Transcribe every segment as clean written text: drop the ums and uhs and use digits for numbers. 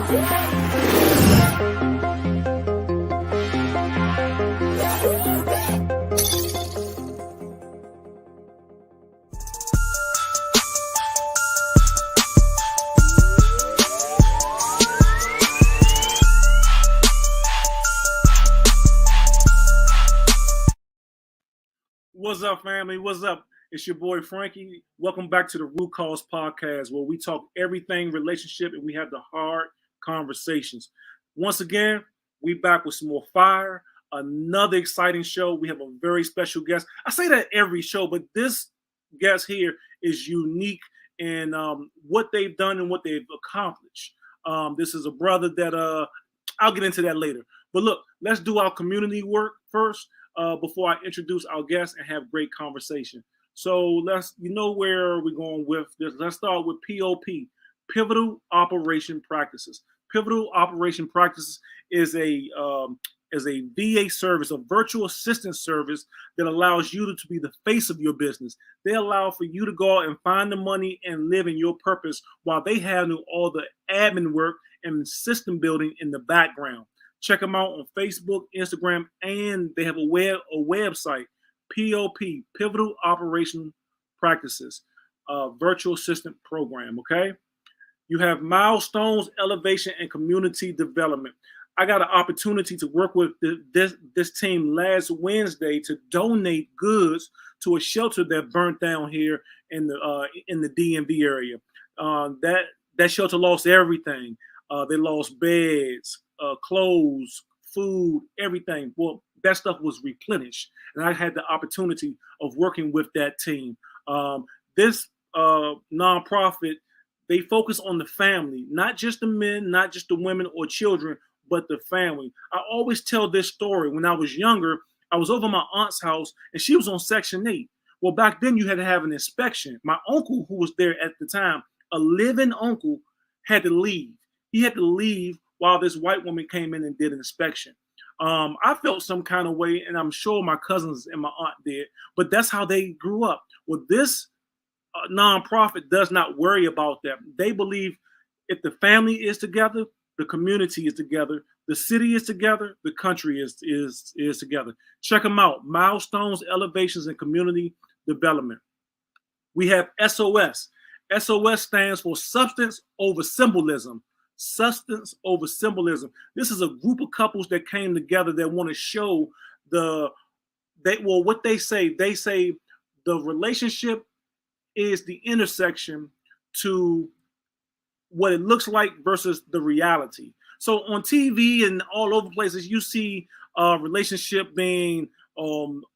What's up, family? What's up? It's your boy Frankie. Welcome back to the Root Cause Podcast, where we talk everything relationship and we have the hard conversations. Once again, we back with some more fire, another exciting show. We have a very special guest. I say that every show, but this guest here is unique in what they've done and what they've accomplished. This is a brother that I'll get into that later. But look, let's do our community work first. Before I introduce our guest and have great conversation. So you know where we're going with this. Let's start with POP, Pivotal Operation Practices. Pivotal Operation Practices is a VA service, a virtual assistant service that allows you to be the face of your business. They allow for you to go out and find the money and live in your purpose while they handle all the admin work and system building in the background. Check them out on Facebook, Instagram, and they have a website, POP, Pivotal Operation Practices, Virtual Assistant Program, okay? You have Milestones, Elevation, and Community Development. I got an opportunity to work with this team last Wednesday to donate goods to a shelter that burnt down here in the DMV area. That shelter lost everything. They lost beds, clothes, food, everything. Well, that stuff was replenished, and I had the opportunity of working with that team. This nonprofit, they focus on the family, not just the men, not just the women or children, but the family. I always tell this story. When I was younger, I was over my aunt's house, and she was on Section 8. Well, back then, you had to have an inspection. My uncle, who was there at the time, a living uncle, had to leave. He had to leave while this white woman came in and did an inspection. I felt some kind of way, and I'm sure my cousins and my aunt did, but that's how they grew up. Well, this nonprofit does not worry about that. They believe if the family is together, the community is together, the city is together, the country is together. Check them out, Milestones, Elevations, and Community Development. We have SOS. SOS stands for Substance Over Symbolism. Substance over symbolism. This is a group of couples that came together that want to show what they say. They say the relationship is the intersection to what it looks like versus the reality. So on TV and all over places, you see a relationship being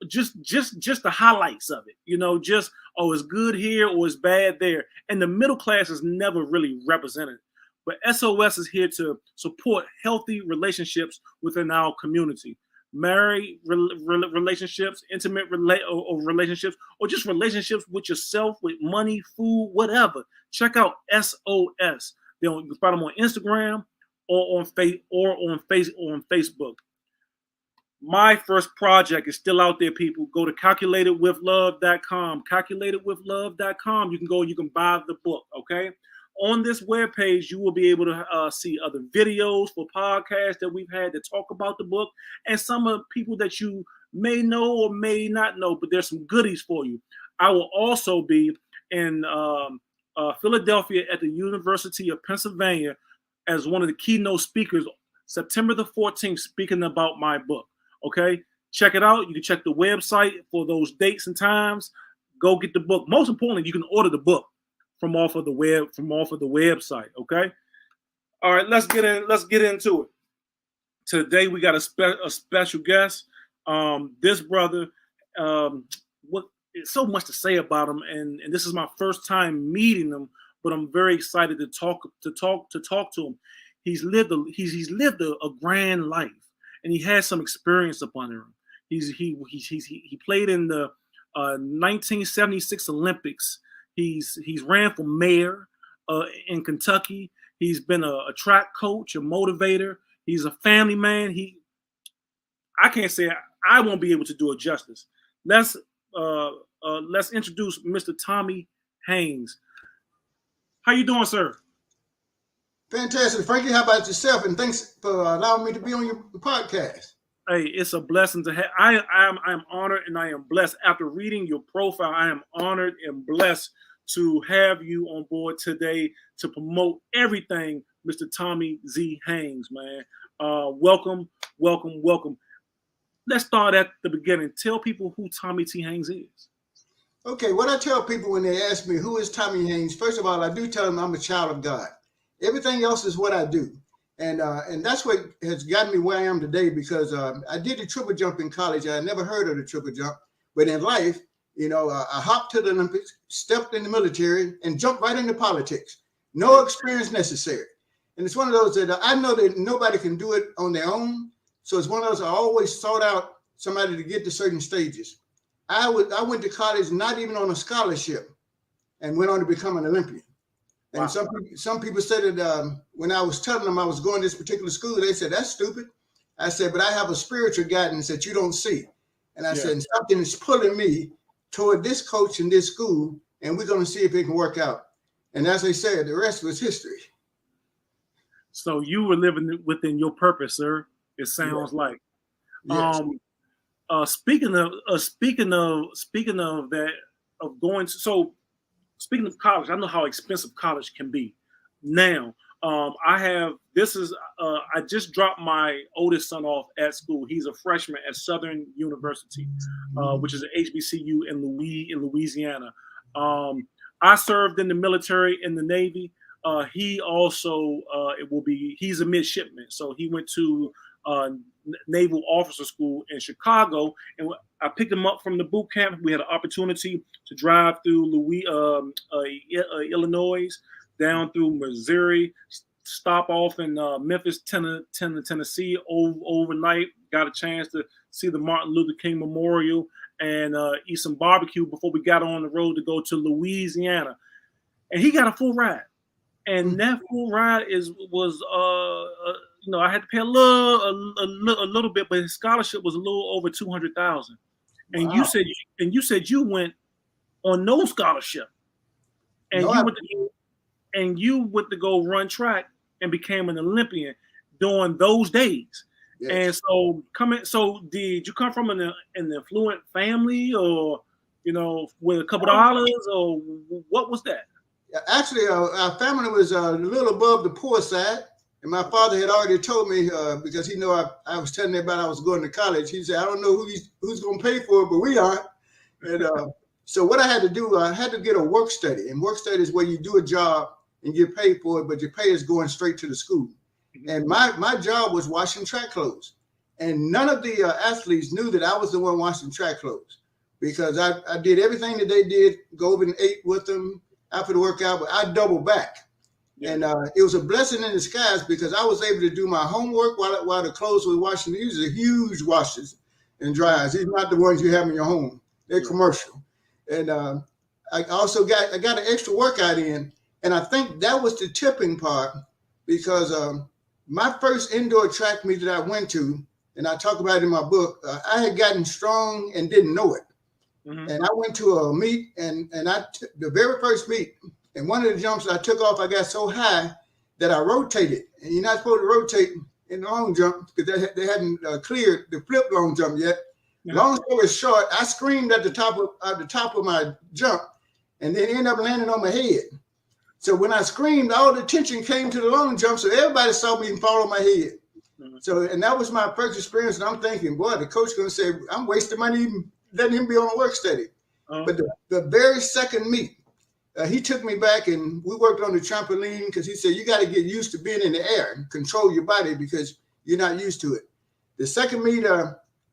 just the highlights of it. You know, just it's good here or it's bad there, and the middle class is never really represented. But SOS is here to support healthy relationships within our community. Married relationships, intimate relationships, or just relationships with yourself, with money, food, whatever. Check out SOS. You can find them on Instagram or on Facebook. My first project is still out there, people. Go to calculatedwithlove.com. Calculatedwithlove.com. You can go, you can buy the book, okay? On this webpage, you will be able to see other videos for podcasts that we've had to talk about the book, and some of the people that you may know or may not know, but there's some goodies for you. I will also be in Philadelphia at the University of Pennsylvania as one of the keynote speakers September the 14th, speaking about my book. Okay, check it out. You can check the website for those dates and times. Go get the book. Most importantly, you can order the book from off of the website. Okay. All right, let's get into it. Today we got a special guest. This brother, it's so much to say about him, and this is my first time meeting him, but I'm very excited to talk to him. He's lived a grand life, and he has some experience upon him. He played in the 1976 Olympics. He's ran for mayor in Kentucky. He's been a track coach, a motivator. He's a family man. I can't say I won't be able to do it justice. Let's introduce Mr. Tommy HAYNES. How you doing, sir? Fantastic, Frankie. How about yourself? And thanks for allowing me to be on your podcast. Hey, it's a blessing to have. I am honored and I am blessed. After reading your profile, I am honored and blessed to have you on board today to promote everything, Mr. Tommy Z. Haynes, man. Welcome, welcome, welcome. Let's start at the beginning. Tell people who Tommy T. Haynes is. Okay, what I tell people when they ask me who is Tommy Haynes, first of all, I do tell them I'm a child of God. Everything else is what I do. And that's what has gotten me where I am today, because I did the triple jump in college. I never heard of the triple jump, but in life, I hopped to the Olympics, stepped in the military, and jumped right into politics. No experience necessary. And it's one of those that I know that nobody can do it on their own. So it's one of those I always sought out somebody to get to certain stages. I went to college not even on a scholarship and went on to become an Olympian. And wow. Some people said that when I was telling them I was going to this particular school, they said, that's stupid. I said, but I have a spiritual guidance that you don't see. And I said, something is pulling me toward this coach in this school, and we're going to see if it can work out. And as I said, the rest was history. So you were living within your purpose, sir. It sounds like. Yes. Speaking of that, of going to, so speaking of college, I know how expensive college can be. Now, I just dropped my oldest son off at school. He's a freshman at Southern University, which is an HBCU in Louisiana. I served in the military, in the Navy. He also, he's a midshipman. So he went to Naval Officer School in Chicago, and I picked him up from the boot camp. We had an opportunity to drive through Illinois, down through Missouri, stop off in Memphis, Tennessee overnight. Got a chance to see the Martin Luther King Memorial and eat some barbecue before we got on the road to go to Louisiana. And he got a full ride. And that full ride was I had to pay a little bit, but his scholarship was a little over $200,000. And wow. you said you went on no scholarship, and you went to go run track and became an Olympian during those days. Yes. And so did you come from an affluent family, or with a couple dollars, or what was that? Actually, our family was a little above the poor side. And my father had already told me, because he knew I was telling everybody I was going to college. He said, I don't know who's going to pay for it, but we aren't. And so what I had to do, I had to get a work study. And work study is where you do a job and get paid for it, but your pay is going straight to the school. And my job was washing track clothes. And none of the athletes knew that I was the one washing track clothes, because I did everything that they did, go over and ate with them after the workout, but I doubled back. And it was a blessing in disguise, because I was able to do my homework while the clothes were washing. These are huge washers and dryers. These are not the ones you have in your home. They're commercial. And I also got an extra workout in. And I think that was the tipping part, because my first indoor track meet that I went to, and I talk about it in my book, I had gotten strong and didn't know it. Mm-hmm. And I went to a meet, and the very first meet, and one of the jumps I took off, I got so high that I rotated. And you're not supposed to rotate in the long jump, because they hadn't cleared the flip long jump yet. Yeah. Long story short, I screamed at the top of my jump, and then ended up landing on my head. So when I screamed, all the attention came to the long jump, so everybody saw me fall on my head. Mm-hmm. So, and that was my first experience, and I'm thinking, boy, the coach going to say, I'm wasting money even letting him be on a work study. Uh-huh. But the very second meet, he took me back, and we worked on the trampoline, because he said, you got to get used to being in the air and control your body, because you're not used to it. The second meet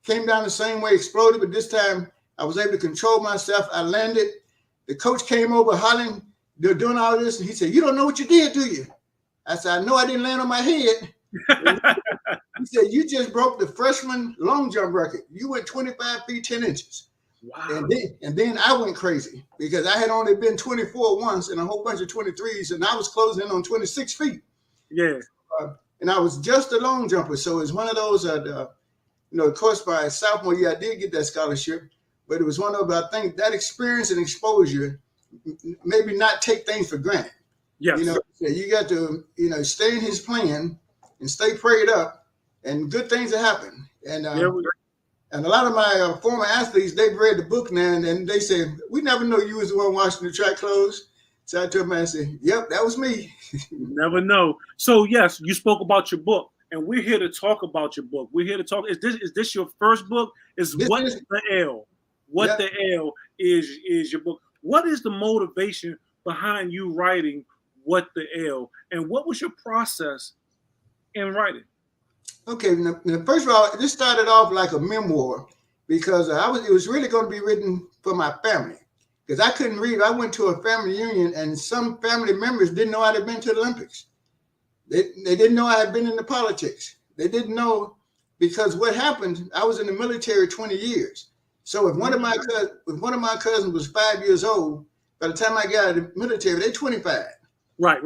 came down the same way, exploded, but this time I was able to control myself. I landed. The coach came over hollering, they're doing all this, and he said, you don't know what you did, do you? I said, I know I didn't land on my head. He said, you just broke the freshman long jump record. You went 25 feet, 10 inches. Wow. And then I went crazy, because I had only been 24 once and a whole bunch of 23s, and I was closing in on 26 feet. Yeah. And I was just a long jumper. So it's one of those, of course, by sophomore year, I did get that scholarship, but it was one of, I think, that experience and exposure, maybe not take things for granted. Yes. You know, so you got to, stay in his plan and stay prayed up, and good things will happen. And and a lot of my former athletes, they've read the book now, and they said, we never know you was the one washing the track clothes. So I told them, I said, yep, that was me. Never know. So yes, you spoke about your book, and we're here to talk about your book. We're here to talk. Is this your first book? Is This What is, the L? What yep. the L is your book? What is the motivation behind you writing What the L? And what was your process in writing? Okay, now, first of all, this started off like a memoir because it was really going to be written for my family because I couldn't read. I went to a family reunion, and some family members didn't know I'd have been to the Olympics. They didn't know I had been into politics. They didn't know because what happened, I was in the military 20 years. So if one of my cousins was 5 years old, by the time I got out of the military, they're 25. Right.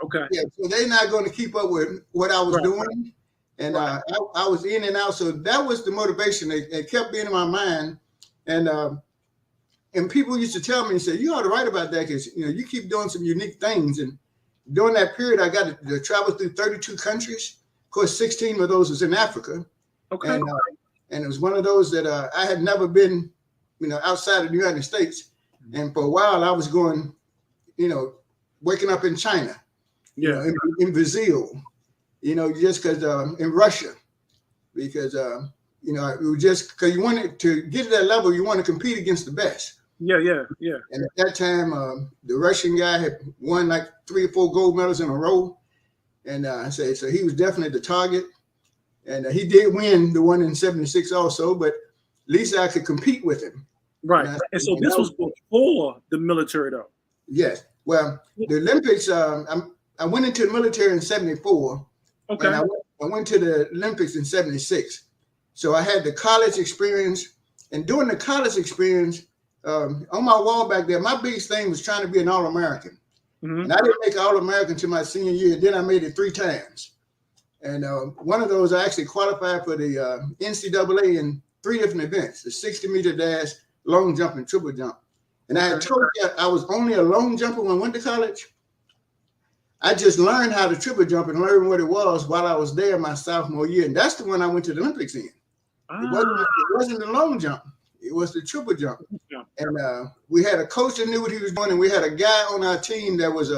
Okay. Yeah, so they're not going to keep up with what I was doing. And I was in and out. So that was the motivation. It kept being in my mind. And people used to tell me, say, you ought to write about that because, you keep doing some unique things. And during that period, I got to travel through 32 countries. Of course, 16 of those was in Africa. Okay. And it was one of those that I had never been, outside of the United States. And for a while, I was going, waking up in China, in Brazil, just because in Russia, because, it was just because you wanted to get to that level, you want to compete against the best. Yeah. And at that time, the Russian guy had won like 3 or 4 gold medals in a row. And so he was definitely the target. And he did win the one in 76 also, but at least I could compete with him. Right. And so this was before the military, though. Yes. Well, the Olympics, I went into the military in 74. Okay. And I went to the Olympics in 76. So I had the college experience. And during the college experience, on my wall back there, my biggest thing was trying to be an All-American. Mm-hmm. And I didn't make All-American until my senior year. Then I made it 3 times. And one of those, I actually qualified for the NCAA in 3 different events, the 60-meter dash, long jump, and triple jump. And I had told you I was only a long jumper when I went to college. I just learned how to triple jump and learned what it was while I was there my sophomore year. And that's the one I went to the Olympics in. It wasn't the long jump. It was the triple jump. And we had a coach that knew what he was doing. And we had a guy on our team that was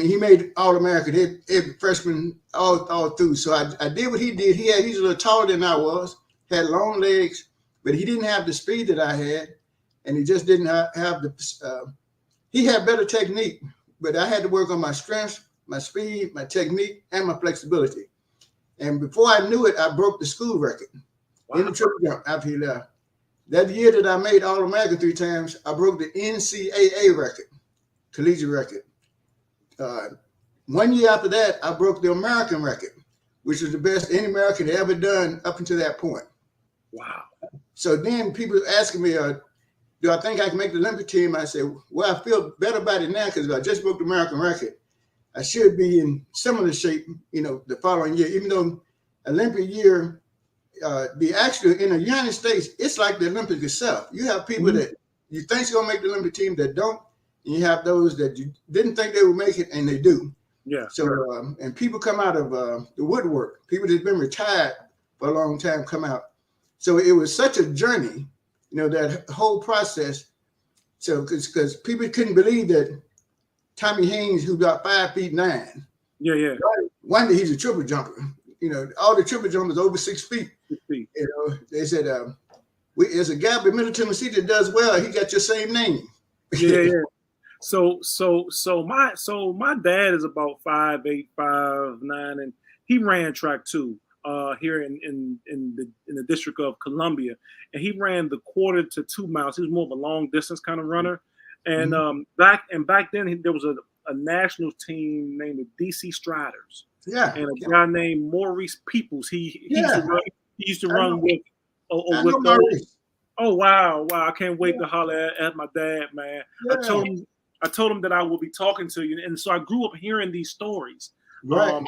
he made All-American every freshman all through. So I did what he did. He's a little taller than I was, had long legs, but he didn't have the speed that I had. And he just didn't have he had better technique, but I had to work on my strength, my speed, my technique, and my flexibility. And before I knew it, I broke the school record in the triple jump after he left. That year that I made All-American 3 times, I broke the NCAA record, collegiate record. 1 year after that, I broke the American record, which was the best any American had ever done up until that point. Wow. So then people asking me, do I think I can make the Olympic team? I said, well, I feel better about it now because I just broke the American record. I should be in similar shape, the following year, even though Olympic year, in the United States, it's like the Olympics itself. You have people that you think is going to make the Olympic team that don't, and you have those that you didn't think they would make it, and they do. Yeah. So, and people come out of the woodwork. People that's been retired for a long time come out. So it was such a journey, that whole process. So, because people couldn't believe that Tommy Haynes, who's about 5'9". Yeah. One day he's a triple jumper. All the triple jumpers over 6 feet. 6 feet. They said, there's a guy in Middle Tennessee that does well. He got your same name. Yeah. So my dad is about 5'8", 5'9", and he ran track too. Here in the District of Columbia, and he ran the quarter to 2 miles. He was more of a long distance kind of runner, and back then there was a national team named the DC Striders, and a guy named Maurice Peoples. He used to run with those. Oh wow! I can't wait to holler at my dad, man. Yeah. I told him that I will be talking to you, and so I grew up hearing these stories. Right.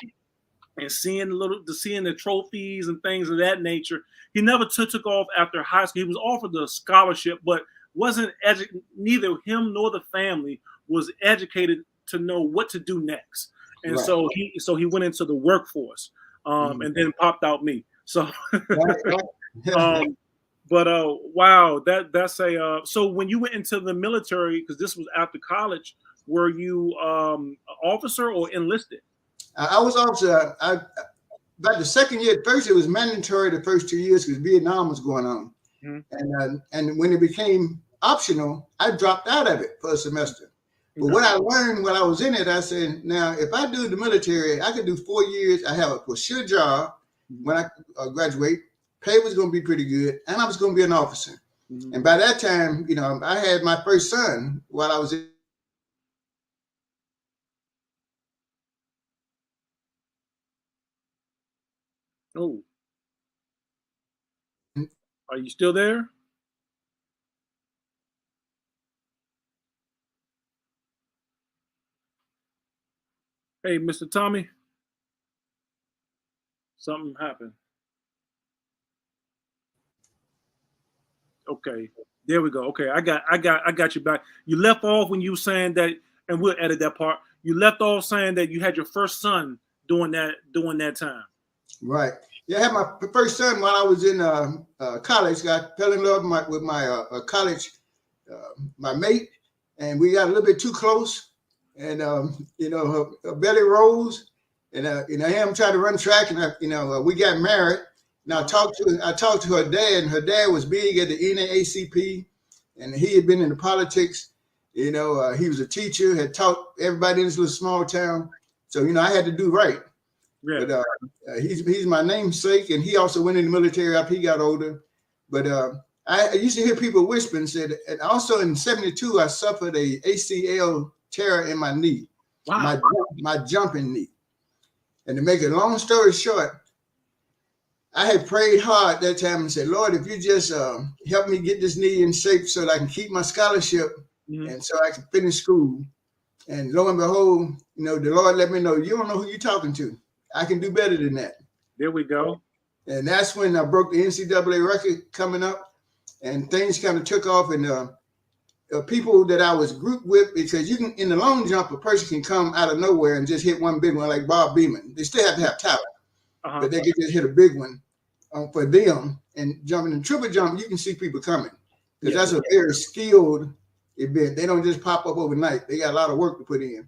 And seeing the trophies and things of that nature. He never took off after high school. He was offered a scholarship, but neither him nor the family was educated to know what to do next. And Right. so he went into the workforce, and then popped out me. So, Right. but wow, that's a so when you went into the military, because this was after college, were you an officer or enlisted? I was officer. About the second year. At first, it was mandatory the first 2 years because Vietnam was going on, and when it became optional, I dropped out of it for a semester. But what I learned while I was in it, I said, now if I do the military, I could do 4 years. I have a for sure job when I graduate. Pay was going to be pretty good, and I was going to be an officer. And by that time, I had my first son while I was in. Oh, are you still there? Hey, Mr. Tommy, something happened. Okay, there we go. Okay, I got you back. You left off when you were saying that, and we'll edit that part. You left off saying that you had your first son during that time. Right. Yeah, I had my first son while I was in college. I fell in love with my college, my mate, and we got a little bit too close. And her belly rose, and I am trying to run track, and we got married. Now I talked to her dad, and her dad was big at the NAACP, and he had been in the politics. He was a teacher, had taught everybody in this little small town. So I had to do right. Yeah. But he's my namesake, and he also went in the military after he got older. But I used to hear people whispering, said, and also in '72 I suffered a ACL tear in my knee, my jumping knee. And to make a long story short, I had prayed hard that time and said, Lord, if you just help me get this knee in shape so that I can keep my scholarship and so I can finish school. And lo and behold, the Lord let me know, you don't know who you're talking to. I can do better than that. There we go. And that's when I broke the NCAA record coming up, and things kind of took off. And people that I was grouped with, because you can, in the long jump, a person can come out of nowhere and just hit one big one like Bob Beamon. They still have to have talent, but they can just hit a big one for them. And jumping in triple jump, you can see people coming, because that's a very skilled event. They don't just pop up overnight. They got a lot of work to put in.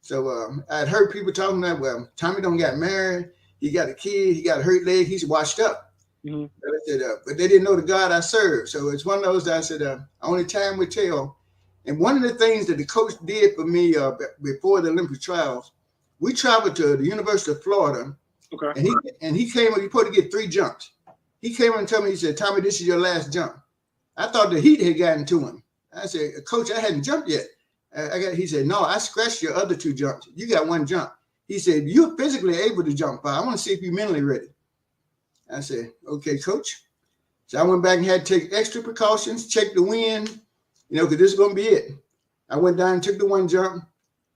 So I'd heard people talking that, well, Tommy don't got married. He got a kid. He got a hurt leg. He's washed up. But I said, but they didn't know the God I served. So it's one of those that I said, only time would tell. And one of the things that the coach did for me before the Olympic trials, we traveled to the University of Florida. Okay. And he came, he supposed to get 3 jumps. He came and told me, he said, Tommy, this is your last jump. I thought the heat had gotten to him. I said, Coach, I hadn't jumped yet. He said, no, I scratched your other 2 jumps. You got 1 jump. He said, you're physically able to jump 5. I want to see if you're mentally ready. I said, okay, Coach. So I went back and had to take extra precautions, check the wind, because this is going to be it. I went down and took the 1 jump.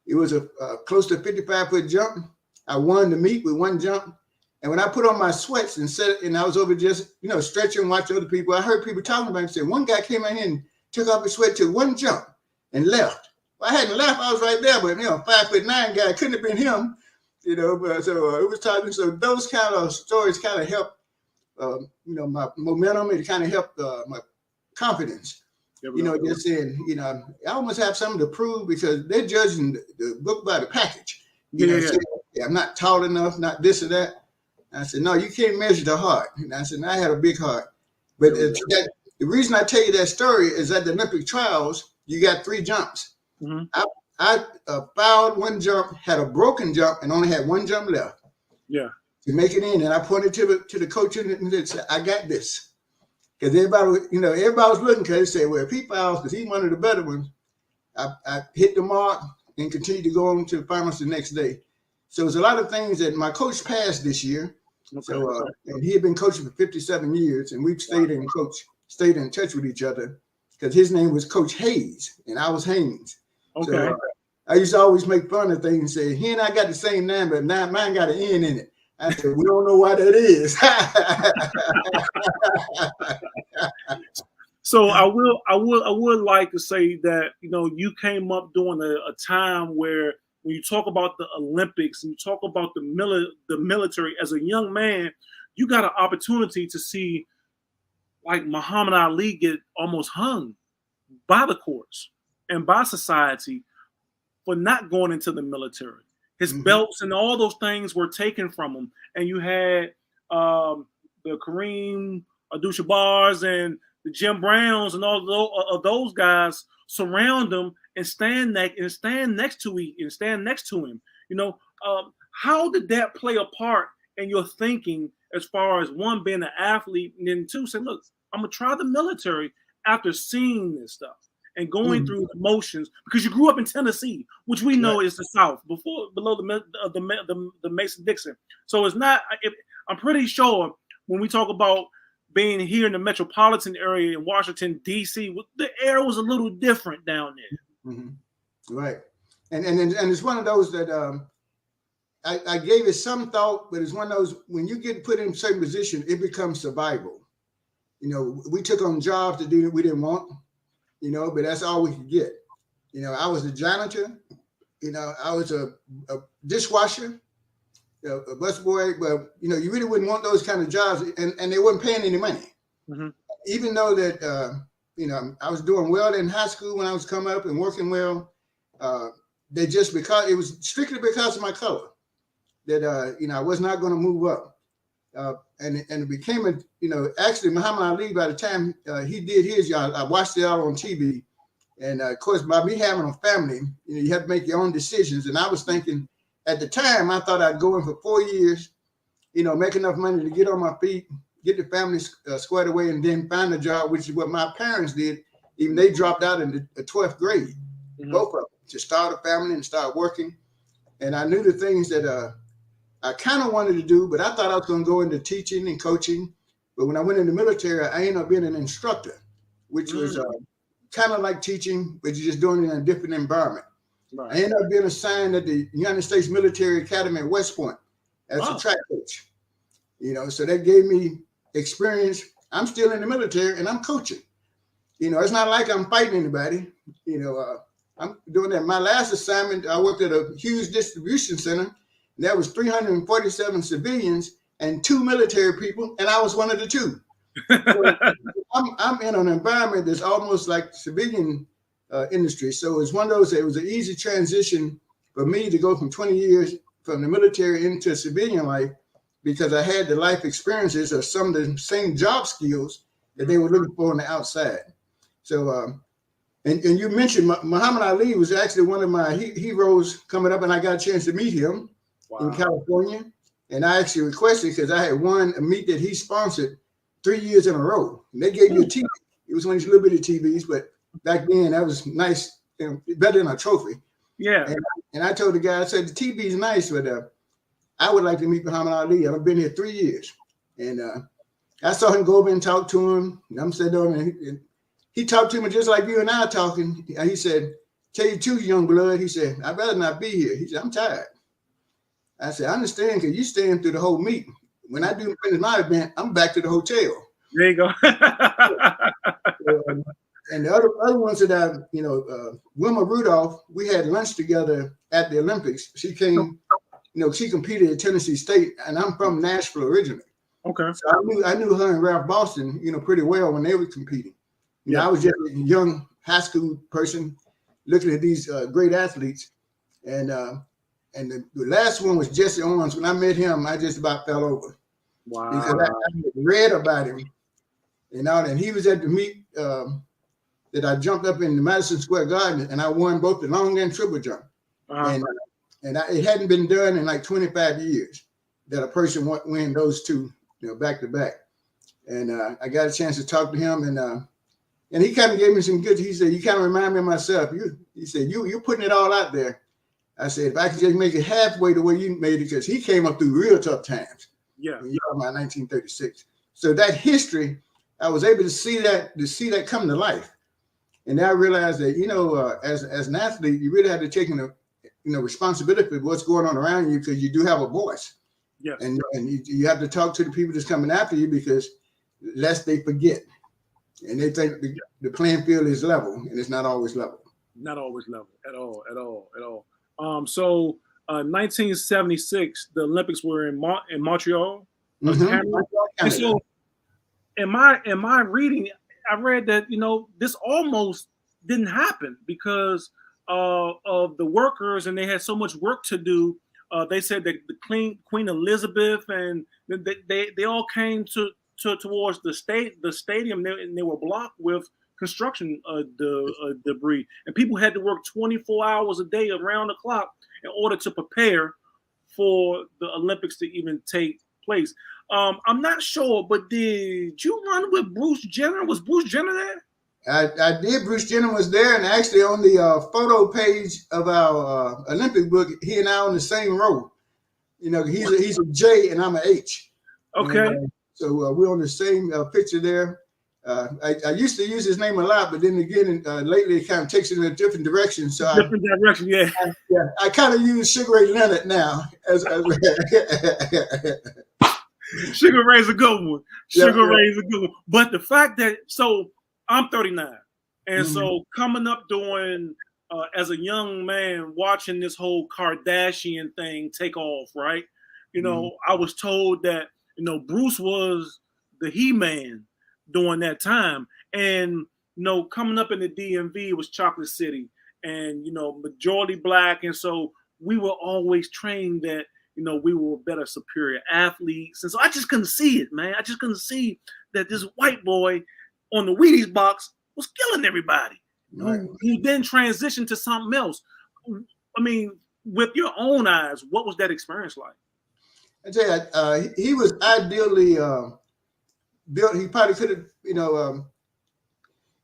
It was a close to 55-foot jump. I won the meet with 1 jump. And when I put on my sweats and I was over just, stretching, watching other people, I heard people talking about it. Said one guy came in here and took off his sweat, took 1 jump and left. Well, I hadn't left. I was right there, but 5'9" guy couldn't have been him, But so it was talking. So those kind of stories kind of helped, my momentum. It kind of helped my confidence. Just saying, I almost have something to prove because they're judging the book by the package. Saying, I'm not tall enough, not this or that. I said, no, you can't measure the heart. And I said, I had a big heart. But the reason I tell you that story is at the Olympic trials, you got 3 jumps. I fouled 1 jump, had a broken jump, and only had 1 jump left. Yeah. To make it in. And I pointed to the coach and said, I got this. Because everybody was looking, because they said, well, if he fouls, because he's one of the better ones, I hit the mark and continued to go on to the finals the next day. So there's a lot of things that my coach passed this year. Okay. So and he had been coaching for 57 years, and we've stayed in touch with each other because his name was Coach Hayes and I was Haynes. Okay. So I used to always make fun of things and say, he and I got the same name, but now mine got an N in it. I said, we don't know why that is. So I would like to say that you came up during a time where when you talk about the Olympics and you talk about the military as a young man, you got an opportunity to see like Muhammad Ali get almost hung by the courts and by society for not going into the military. His belts and all those things were taken from him, and you had the Kareem Abdul-Jabbar's and the Jim Browns and all of those guys surround him and stand next to him. How did that play a part in your thinking as far as one being an athlete and then two saying, "Look, I'm gonna try the military after seeing this stuff." And going through the motions because you grew up in Tennessee, which we know is the South, below the Mason-Dixon. So it's not. I'm pretty sure when we talk about being here in the metropolitan area in Washington D.C., the air was a little different down there. Right, and it's one of those that I gave it some thought, but it's one of those when you get put in a certain position, it becomes survival. We took on jobs to do that we didn't want. But that's all we could get. I was a janitor. I was a dishwasher, a busboy. But you really wouldn't want those kind of jobs, and they weren't paying any money. Even though that I was doing well in high school when I was coming up and working well, because it was strictly because of my color that I was not going to move up. And it became actually Muhammad Ali, by the time he did his, I watched it out on TV. And of course, by me having a family, you have to make your own decisions. And I was thinking at the time, I thought I'd go in for 4 years, make enough money to get on my feet, get the family squared away, and then find a job, which is what my parents did. Even they dropped out in the 12th grade, both of them, to start a family and start working. And I knew the things that I kind of wanted to do, but I thought I was going to go into teaching and coaching. But when I went in the military, I ended up being an instructor, which was kind of like teaching, but you're just doing it in a different environment. Right. I ended up being assigned at the United States Military Academy at West Point as a track coach. So that gave me experience. I'm still in the military and I'm coaching. It's not like I'm fighting anybody. I'm doing that. My last assignment, I worked at a huge distribution center. There was 347 civilians and 2 military people, and I was one of the 2. So I'm in an environment that's almost like civilian industry. So it's one of those. It was an easy transition for me to go from 20 years from the military into civilian life because I had the life experiences of some of the same job skills that they were looking for on the outside. So, and you mentioned Muhammad Ali was actually one of my heroes coming up, and I got a chance to meet him. Wow. In California, and I actually requested because I had won a meet that he sponsored 3 years in a row. And they gave you a TV. It was one of these little bitty TVs, but back then that was nice, better than a trophy. Yeah. And I told the guy, I said the TV is nice, but I would like to meet Muhammad Ali. I've been here 3 years, and I saw him go over and talk to him. And I'm sitting there, and he talked to me just like you and I are talking. He said, "Tell you too, young blood." He said, "I'd rather not be here." He said, "I'm tired." I said, "I understand because you're staying through the whole meeting. When I do finish my event, I'm back to the hotel." There you go. And the other ones that Wilma Rudolph, we had lunch together at the Olympics. She came, she competed at Tennessee State, and I'm from Nashville originally. Okay. So I knew her and Ralph Boston, pretty well when they were competing. I was just a young high school person looking at these great athletes, and the last one was Jesse Owens. When I met him, I just about fell over. Wow. Because I read about him, and he was at the meet that I jumped up in the Madison Square Garden, and I won both the long and triple jump. And it hadn't been done in like 25 years that a person win those two, back to back. And I got a chance to talk to him, and he kind of gave me some good. He said, "You kind of remind me of myself." He said, "You're putting it all out there." I said, "If I could just make it halfway the way you made it," because he came up through real tough times. Yeah. You're talking about 1936. So that history, I was able to see that come to life. And I realized that, as an athlete, you really have to take responsibility for what's going on around you because you do have a voice. Yeah. And you have to talk to the people that's coming after you because lest they forget. and they think the playing field is level, and it's not always level. Not always level at all, at all, at all. 1976, the Olympics were in Montreal, Canada. And so, in my reading, I read that this almost didn't happen because of the workers, and they had so much work to do. They said that the Queen Elizabeth and they all came towards the stadium, and they were blocked with construction debris, and people had to work 24 hours a day around the clock in order to prepare for the Olympics to even take place. I'm not sure, but did you run with Bruce Jenner? Was Bruce Jenner there? I did. Bruce Jenner was there, and actually on the photo page of our Olympic book, he and I on the same row. He's a J and I'm an H. Okay. And, so we're on the same picture there. I used to use his name a lot, but then again, lately it kind of takes it in a different direction. So direction, yeah. I kind of use Sugar Ray Leonard now. Sugar Ray's a good one. Ray's a good one. But the fact that, so I'm 39, and so coming up doing as a young man watching this whole Kardashian thing take off, right? I was told that Bruce was the He-Man during that time, and coming up in the DMV, it was Chocolate City, and majority black, and so we were always trained that we were better, superior athletes, and so I just couldn't see it, man. I just couldn't see that this white boy on the Wheaties box was killing everybody. Right. Who then transitioned to something else. I mean, with your own eyes, what was that experience like? I tell you, he was ideally built. He probably could have,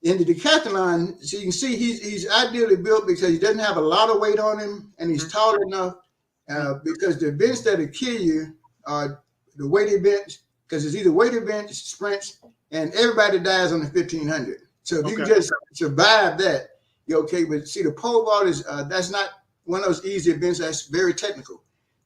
in the decathlon. So you can see he's ideally built because he doesn't have a lot of weight on him, and he's tall enough. Because the events that'll kill you are the weighted bench, because it's either weighted bench, sprints, and everybody dies on the 1500. So if you can just survive that, you're okay. But see, the pole vault is that's not one of those easy events. That's very technical.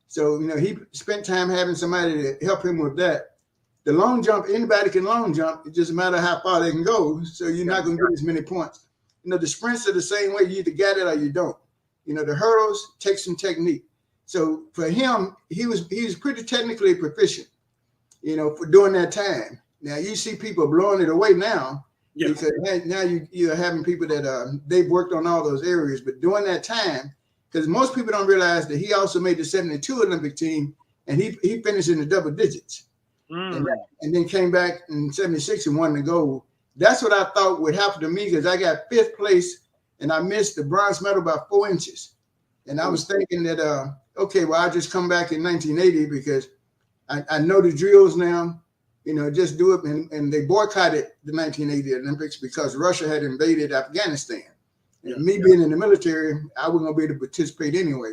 So he spent time having somebody to help him with that. The long jump, anybody can long jump. It just matter how far they can go. So you're not going to get as many points. The sprints are the same way. You either got it or you don't. The hurdles take some technique. So for him, he was pretty technically proficient, for during that time. Now you see people blowing it away now, because now you're having people that they've worked on all those areas. But during that time, because most people don't realize that he also made the 72 Olympic team, and he finished in the double digits, and then came back in 76 and won the gold. That's what I thought would happen to me, because I got 5th place and I missed the bronze medal by 4 inches. And I was thinking that, I'll just come back in 1980 because I know the drills now, just do it. And they boycotted the 1980 Olympics because Russia had invaded Afghanistan. And me being in the military, I wasn't going to be able to participate anyway.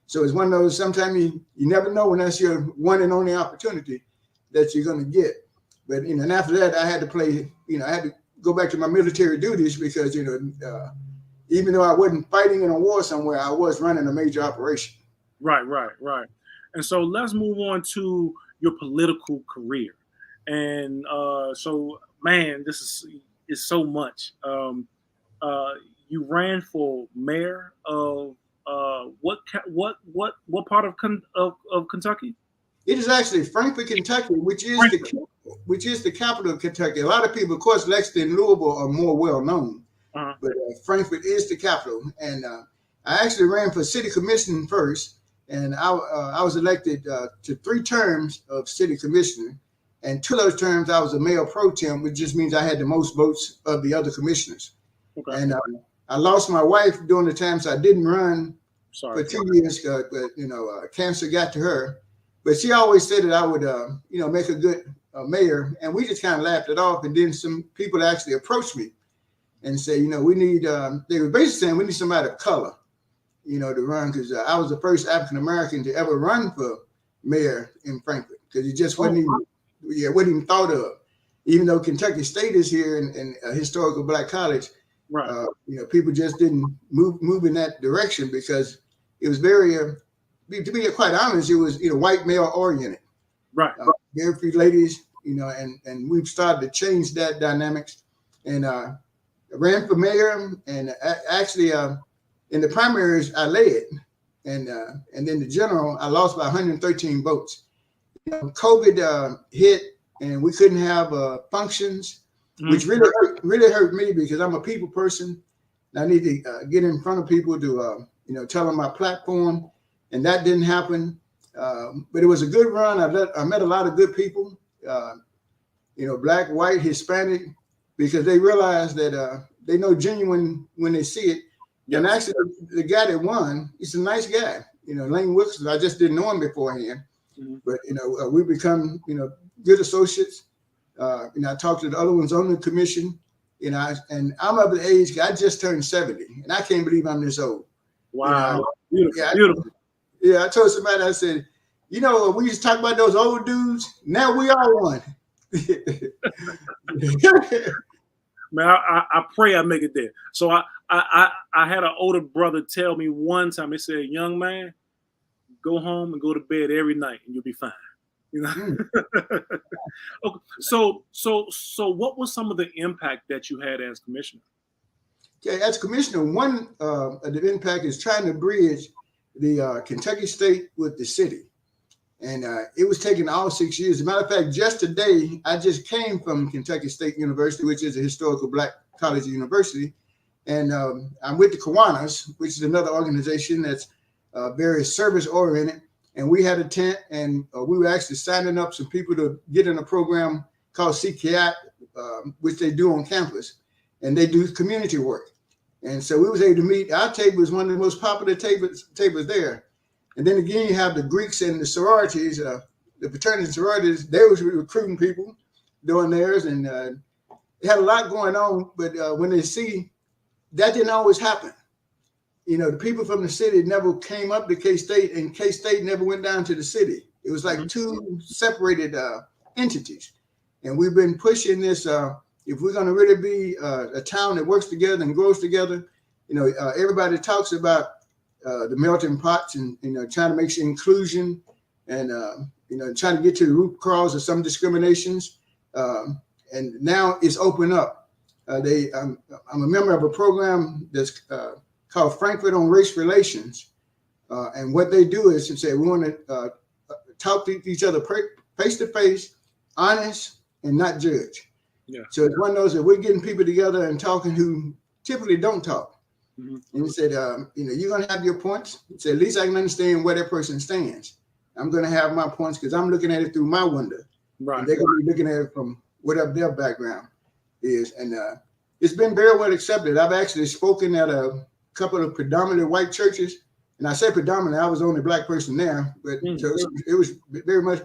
So it's one of those, sometimes you never know when that's your one and only opportunity that you're going to get. But, and after that, I had to play, I had to go back to my military duties because, even though I wasn't fighting in a war somewhere, I was running a major operation. Right. And so let's move on to your political career. And so, man, this is so much. You ran for mayor of what part of Kentucky? It is actually Frankfort, Kentucky, which is the capital of Kentucky. A lot of people, of course, Lexington and Louisville are more well known. But Frankfort is the capital, and I actually ran for city commission first, and I was elected to 3 terms of city commissioner, and 2 of those terms I was a mayor pro tem, which just means I had the most votes of the other commissioners. Okay. And I lost my wife during the times I didn't run for 2 years, but cancer got to her, but she always said that I would make a good mayor, and we just kind of laughed it off, and then some people actually approached me and say, we need, they were basically saying we need somebody of color, to run, because I was the first African-American to ever run for mayor in Frankfort, because it just wasn't even thought of. Even though Kentucky State is here in a historical black college, right? People just didn't move in that direction because it was very, to be quite honest, it was, white male oriented. Right. Very few ladies, and we've started to change that dynamics. and I ran for mayor. And actually, in the primaries, I led, and then the general, I lost by 113 votes. COVID hit, and we couldn't have functions, which really hurt me because I'm a people person. I need to get in front of people to tell them my platform, and that didn't happen. But it was a good run. I met a lot of good people, black, white, Hispanic, because they realize that they know genuine when they see it. Yes. And actually, the guy that won, he's a nice guy. Lane Wilson. I just didn't know him beforehand, but we become good associates. I talked to the other ones on the commission. And I'm of the age. I just turned 70, and I can't believe I'm this old. Wow, beautiful. I told somebody, I said, we used to talk about those old dudes. Now we are one. Man, I pray I make it there. So I had an older brother tell me one time. He said, "Young man, go home and go to bed every night, and you'll be fine." Okay. So what was some of the impact that you had as commissioner? Okay, as commissioner, one of the impact is trying to bridge the Kentucky State with the city. And it was taking all 6 years. As a matter of fact, just today, I just came from Kentucky State University, which is a historical black college university. And I'm with the Kiwanis, which is another organization that's very service oriented. And we had a tent, and we were actually signing up some people to get in a program called CKI, which they do on campus, and they do community work. And so we was able to meet. Our table was one of the most popular tables there. And then again, you have the Greeks and the sororities, the fraternities and sororities. They was recruiting people doing theirs, and they had a lot going on. But when they see that didn't always happen. The people from the city never came up to K-State, and K-State never went down to the city. It was like two separated entities. And we've been pushing this. If we're going to really be a town that works together and grows together, everybody talks about the melting pots and trying to make sure inclusion and trying to get to the root cause of some discriminations. And now it's open up. I'm a member of a program that's called Frankfurt on Race Relations. And what they do is to say, we want to talk to each other face to face, honest, and not judge. Yeah. So it's one of those that we're getting people together and talking who typically don't talk. Mm-hmm. And he said, you're going to have your points. He said, at least I can understand where that person stands. I'm going to have my points because I'm looking at it through my window. Right. And they're going to be looking at it from whatever their background is. And it's been very well accepted. I've actually spoken at a couple of predominantly white churches. And I say predominantly, I was the only black person there. But so it was very much.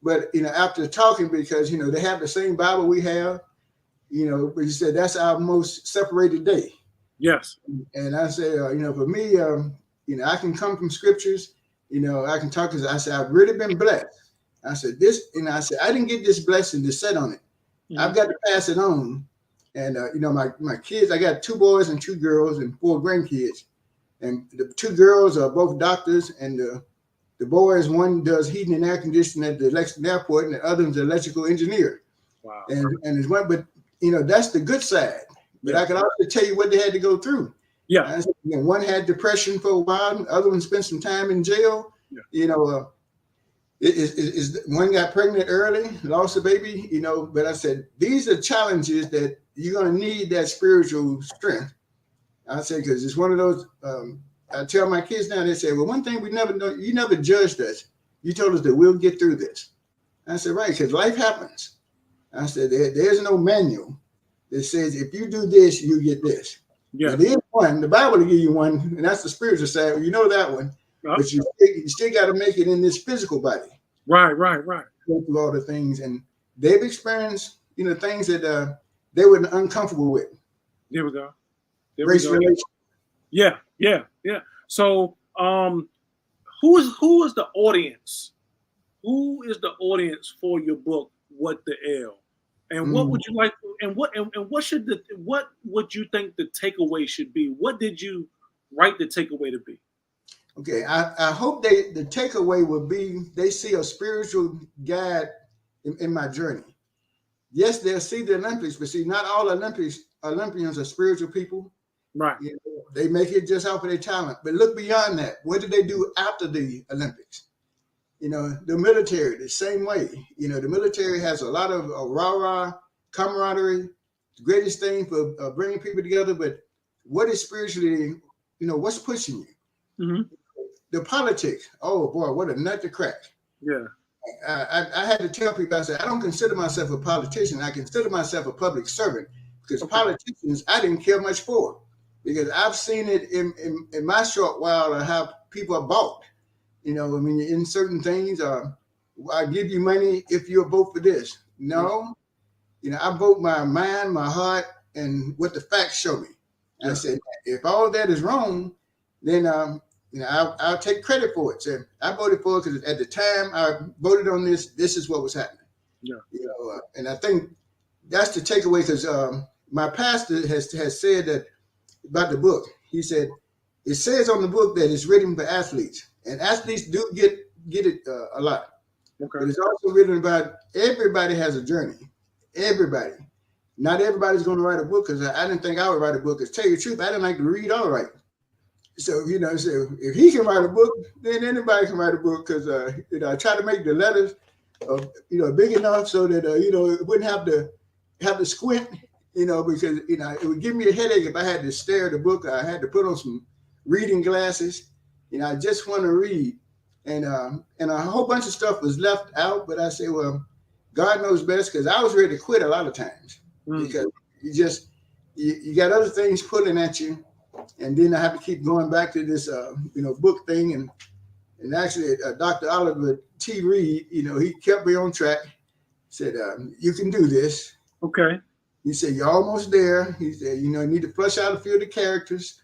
But, after talking, because, they have the same Bible we have, but he said, that's our most separated day. Yes. And I said, for me, I can come from scriptures, I can talk, because I said, I've really been blessed. I said, I didn't get this blessing to sit on it. Mm-hmm. I've got to pass it on. And, my kids, I got 2 boys and 2 girls and 4 grandkids. And the 2 girls are both doctors, and the boys, one does heating and air conditioning at the Lexington Airport, and the other is an electrical engineer. Wow. And it's one, but that's the good side. But I can also tell you what they had to go through. Yeah. One had depression for a while, the other one spent some time in jail. Yeah. One got pregnant early, lost a baby, but I said, these are challenges that you're going to need that spiritual strength. I said, because it's one of those, I tell my kids now, they say, well, one thing we never know, you never judged us. You told us that we'll get through this. I said, right, because life happens. I said, there's no manual that says, if you do this, you get this. Yeah. There is one, the Bible will give you one, and that's the spiritual side. You know that one. Oh. But you still got to make it in this physical body. Right. Go through all the things. And they've experienced, things that they were uncomfortable with. There we go. Race relations. Yeah. So, who is the audience? Who is the audience for your book, What the L? And what would you like? And what would you think the takeaway should be? What did you write the takeaway to be? Okay, I hope the takeaway would be they see a spiritual guide in my journey. yes, they'll see the Olympics, but see, not all Olympians are spiritual people. Right. You know, they make it just off of their talent. But look beyond that. What did they do after the Olympics? You know, the military, the same way. You know, the military has a lot of rah-rah camaraderie, the greatest thing for bringing people together. But what is spiritually, you know, what's pushing you? Mm-hmm. The politics. Oh, boy, what a nut to crack. Yeah. I had to tell people, I said, I don't consider myself a politician. I consider myself a public servant, because politicians, I didn't care much for, because I've seen it in my short while of how people are bought. You know, I mean, in certain things, I give you money if you'll vote for this. No, you know, I vote my mind, my heart, and what the facts show me. And I said, if all that is wrong, then you know, I'll take credit for it. So I voted for it because at the time I voted on this. This is what was happening. Yeah. You know, and I think that's the takeaway, because my pastor has said that about the book. He said it says on the book that it's written for athletes, and athletes do get it a lot. Okay. But it's also written about everybody has a journey. Everybody. Not everybody's going to write a book, because I didn't think I would write a book. Because tell you the truth, I didn't like to read or write. So, you know, so if he can write a book, then anybody can write a book, because, you know, I try to make the letters, you know, big enough so that, you know, it wouldn't have to squint, you know, because, you know, it would give me a headache if I had to stare at the book. I had to put on some reading glasses. You know, I just want to read. And a whole bunch of stuff was left out, but I say, well, God knows best, because I was ready to quit a lot of times, because you got other things pulling at you. And then I have to keep going back to this, you know, book thing. And actually, Dr. Oliver T. Reed, you know, he kept me on track. Said, you can do this. Okay. He said, you're almost there. He said, you know, you need to flush out a few of the characters.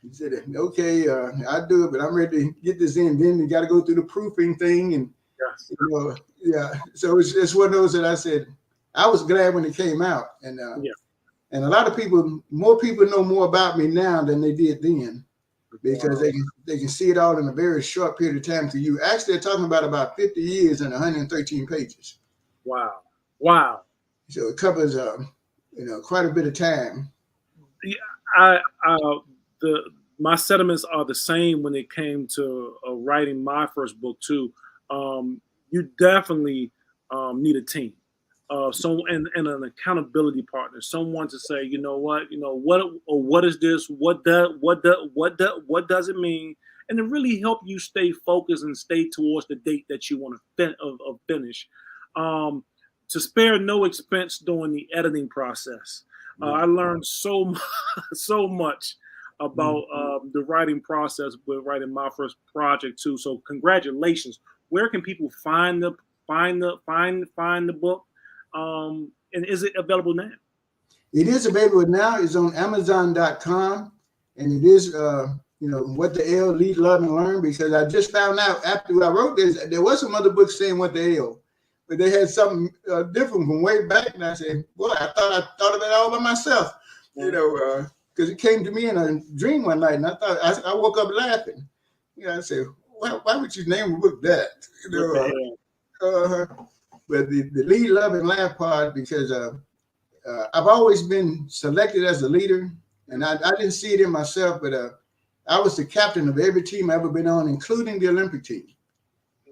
He said, okay, I'll do it, but I'm ready to get this in. Then you got to go through the proofing thing. And, yes. you know, yeah. So it's one of those that I said, I was glad when it came out. And, and a lot of people, more people know more about me now than they did then, because they can see it all in a very short period of time. To you, actually, they're talking about 50 years and 113 pages. Wow. Wow. So it covers, you know, quite a bit of time. Yeah, my sentiments are the same when it came to writing my first book too. You definitely need a team. And an accountability partner, someone to say, you know what is this? What does it mean? And to really help you stay focused and stay towards the date that you want to finish. To spare no expense during the editing process. I learned so much about the writing process with writing my first project too. So congratulations. Where can people find the book? And is it available now? It is available now. It's on Amazon.com, and it is, you know, What the L, Lead, Love, and Learn, because I just found out after I wrote this, there was some other books saying What the L, but they had something different from way back, and I said, boy, I thought of it all by myself, you know, because it came to me in a dream one night, and I woke up laughing. You know, I said, why would you name a book that? You know, but the lead, love, and laugh part, because I've always been selected as a leader, and I didn't see it in myself, but I was the captain of every team I've ever been on, including the Olympic team.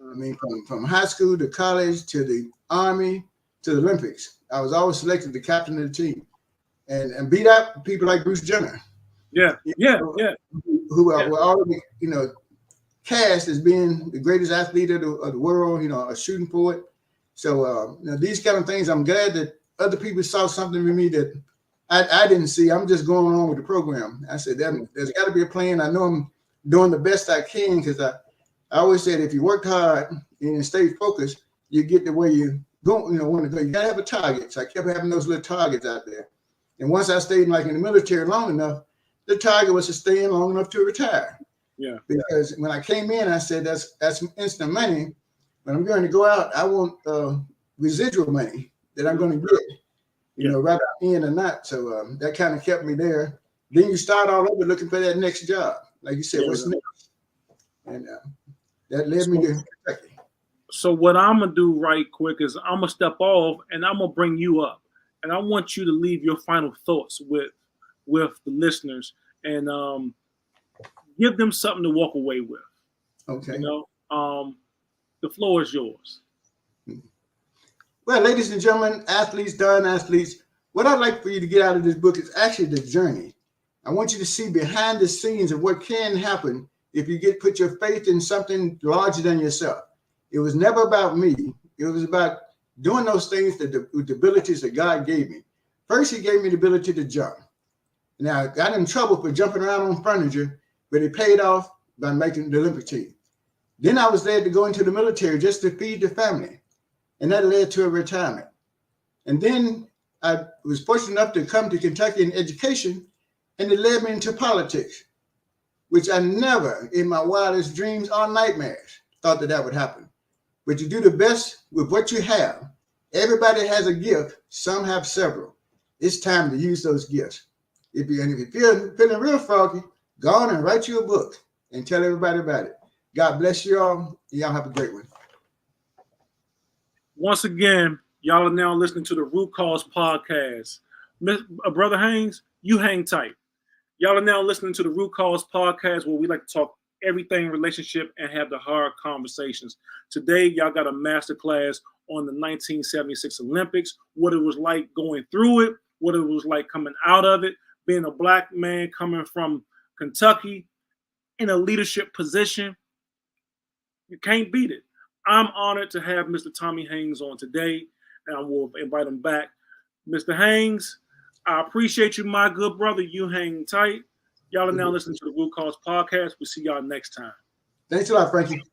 I mean, from high school to college to the Army to the Olympics, I was always selected the captain of the team, and beat out people like Bruce Jenner. Who were already, you know, cast as being the greatest athlete of the world, you know, a shooting forward. So, you know, these kind of things, I'm glad that other people saw something in me that I didn't see. I'm just going on with the program. I said, there's got to be a plan. I know I'm doing the best I can, because I always said, if you work hard and stay focused, you get to where you go, you know, want to go. You got to have a target. So I kept having those little targets out there. And once I stayed like in the military long enough, the target was to stay in long enough to retire. Yeah. Because when I came in, I said, that's instant money. When I'm going to go out, I want residual money that I'm going to get, you know, whether I'm in or not. So that kind of kept me there. Then you start all over looking for that next job. Like you said, what's next? And that led me to Kentucky. So what I'm gonna do right quick is I'm gonna step off and I'm gonna bring you up, and I want you to leave your final thoughts with the listeners and give them something to walk away with. Okay. You know, the floor is yours. Well, ladies and gentlemen, athletes, darn athletes, what I'd like for you to get out of this book is actually the journey. I want you to see behind the scenes of what can happen if you put your faith in something larger than yourself. It was never about me. It was about doing those things with the abilities that God gave me. First, he gave me the ability to jump. Now, I got in trouble for jumping around on furniture, but it paid off by making the Olympic team. Then I was led to go into the military just to feed the family, and that led to a retirement. And then I was fortunate enough to come to Kentucky in education, and it led me into politics, which I never in my wildest dreams or nightmares thought that would happen. But you do the best with what you have. Everybody has a gift. Some have several. It's time to use those gifts. If you're feeling real froggy, go on and write you a book and tell everybody about it. God bless you all. Y'all have a great one. Once again, y'all are now listening to the Root Cause Podcast. Brother Haynes, you hang tight. Y'all are now listening to the Root Cause Podcast, where we like to talk everything relationship and have the hard conversations. Today, y'all got a masterclass on the 1976 Olympics, what it was like going through it, what it was like coming out of it, being a black man coming from Kentucky in a leadership position. You can't beat it. I'm honored to have Mr. Tommy Haynes on today, and I will invite him back. Mr. Haynes, I appreciate you, my good brother. You hang tight. Y'all are now listening to the Root Cause Podcast. We'll see y'all next time. Thanks a lot, Frankie.